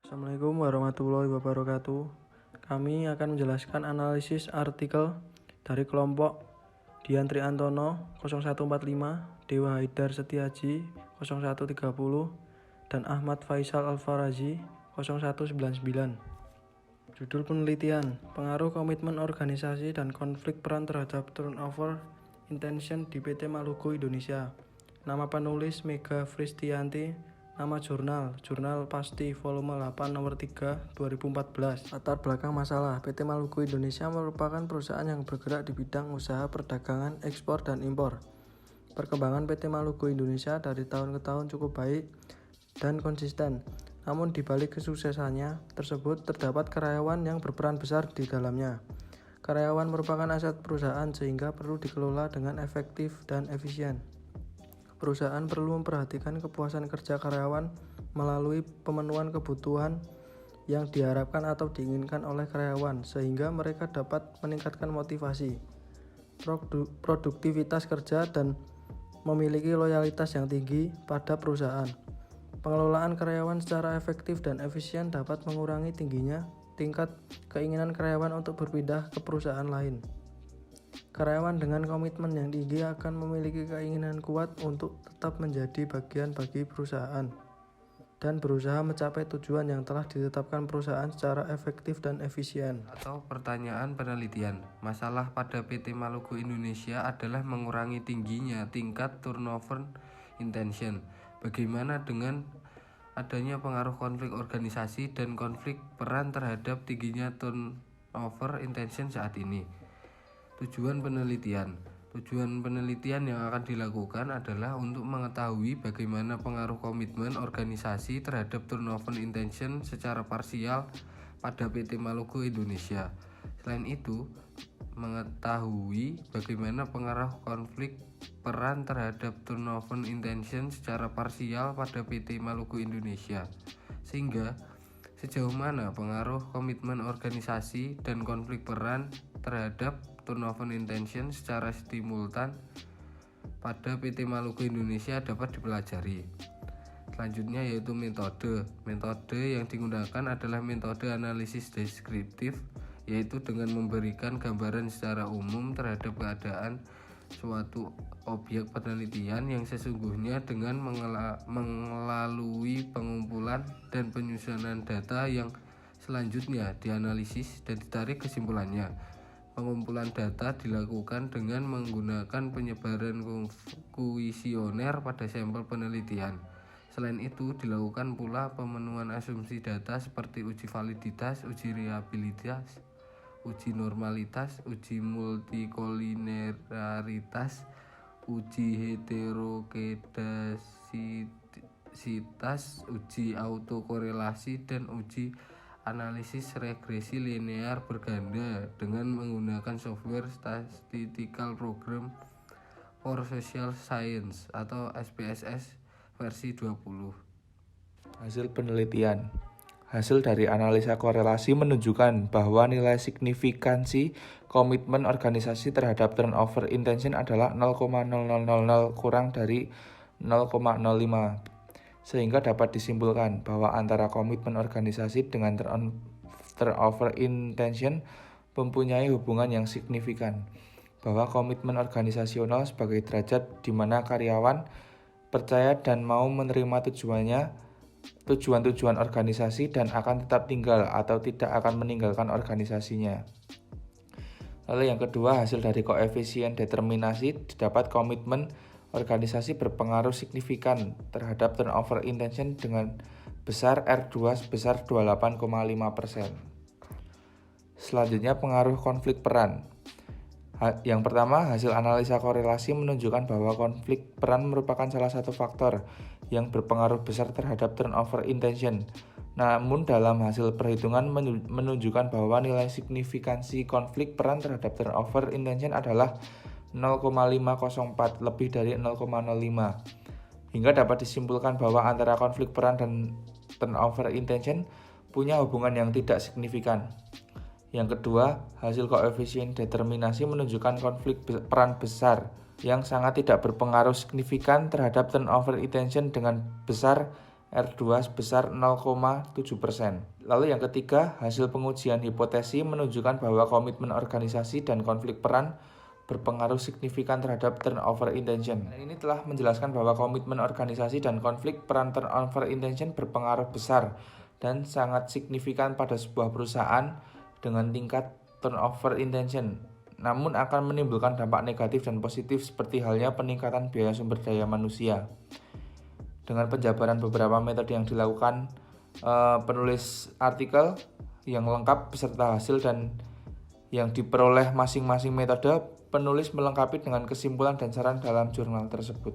Assalamualaikum warahmatullahi wabarakatuh. Kami akan menjelaskan analisis artikel dari kelompok Dian Triantono 0145, Dewa Haidar Setiaji 0130, dan Ahmad Faisal Alfarazi 0199. Judul penelitian: pengaruh komitmen organisasi dan konflik peran terhadap turnover intention di PT Maluku Indonesia. Nama penulis Mega Fristianti. Nama Jurnal Pasti Volume 8 Nomor 3 2014. Latar belakang masalah: PT Maluku Indonesia merupakan perusahaan yang bergerak di bidang usaha perdagangan, ekspor, dan impor. Perkembangan PT Maluku Indonesia dari tahun ke tahun cukup baik dan konsisten. Namun di balik kesuksesannya tersebut terdapat karyawan yang berperan besar di dalamnya. Karyawan merupakan aset perusahaan sehingga perlu dikelola dengan efektif dan efisien. Perusahaan perlu memperhatikan kepuasan kerja karyawan melalui pemenuhan kebutuhan yang diharapkan atau diinginkan oleh karyawan sehingga mereka dapat meningkatkan motivasi, produktivitas kerja, dan memiliki loyalitas yang tinggi pada perusahaan. Pengelolaan karyawan secara efektif dan efisien dapat mengurangi tingginya tingkat keinginan karyawan untuk berpindah ke perusahaan lain. Karyawan dengan komitmen yang tinggi akan memiliki keinginan kuat untuk tetap menjadi bagian bagi perusahaan dan berusaha mencapai tujuan yang telah ditetapkan perusahaan secara efektif dan efisien. Atau pertanyaan penelitian, masalah pada PT Maluku Indonesia adalah mengurangi tingginya tingkat turnover intention. Bagaimana dengan adanya pengaruh konflik organisasi dan konflik peran terhadap tingginya turnover intention saat ini? Tujuan penelitian yang akan dilakukan adalah untuk mengetahui bagaimana pengaruh komitmen organisasi terhadap turnover intention secara parsial pada PT Maluku Indonesia. Selain itu, mengetahui bagaimana pengaruh konflik peran terhadap turnover intention secara parsial pada PT Maluku Indonesia, sehingga sejauh mana pengaruh komitmen organisasi dan konflik peran terhadap turnover intention secara simultan pada PT Maluku Indonesia dapat dipelajari. Selanjutnya yaitu metode. Metode yang digunakan adalah metode analisis deskriptif, yaitu dengan memberikan gambaran secara umum terhadap keadaan suatu objek penelitian yang sesungguhnya dengan melalui pengumpulan dan penyusunan data yang selanjutnya dianalisis dan ditarik kesimpulannya. Pengumpulan data dilakukan dengan menggunakan penyebaran kuesioner pada sampel penelitian. Selain itu, dilakukan pula pemenuhan asumsi data seperti uji validitas, uji reliabilitas, uji normalitas, uji multikolinearitas, uji heterokedasitas, uji autokorelasi, dan uji analisis regresi linear berganda dengan menggunakan software Statistical Program for Social Science atau SPSS versi 20. Hasil penelitian. Hasil dari analisa korelasi menunjukkan bahwa nilai signifikansi komitmen organisasi terhadap turnover intention adalah 0,0000 kurang dari 0,05, sehingga dapat disimpulkan bahwa antara komitmen organisasi dengan turnover intention mempunyai hubungan yang signifikan, bahwa komitmen organisasional sebagai derajat di mana karyawan percaya dan mau menerima tujuan-tujuan organisasi dan akan tetap tinggal atau tidak akan meninggalkan organisasinya. Lalu yang kedua, hasil dari koefisien determinasi didapat komitmen organisasi berpengaruh signifikan terhadap turnover intention dengan besar R2 sebesar 28,5%. Selanjutnya, pengaruh konflik peran. Yang pertama, hasil analisa korelasi menunjukkan bahwa konflik peran merupakan salah satu faktor yang berpengaruh besar terhadap turnover intention. Namun dalam hasil perhitungan menunjukkan bahwa nilai signifikansi konflik peran terhadap turnover intention adalah 0,504, lebih dari 0,05, hingga dapat disimpulkan bahwa antara konflik peran dan turnover intention punya hubungan yang tidak signifikan. Yang kedua, hasil koefisien determinasi menunjukkan konflik peran besar yang sangat tidak berpengaruh signifikan terhadap turnover intention dengan besar R2 sebesar 0,7%. Lalu yang ketiga, hasil pengujian hipotesi menunjukkan bahwa komitmen organisasi dan konflik peran berpengaruh signifikan terhadap turnover intention. Ini telah menjelaskan bahwa komitmen organisasi dan konflik peran turnover intention berpengaruh besar dan sangat signifikan pada sebuah perusahaan dengan tingkat turnover intention, namun akan menimbulkan dampak negatif dan positif seperti halnya peningkatan biaya sumber daya manusia. Dengan penjabaran beberapa metode yang dilakukan penulis artikel yang lengkap beserta hasil dan yang diperoleh masing-masing metode, penulis melengkapi dengan kesimpulan dan saran dalam jurnal tersebut.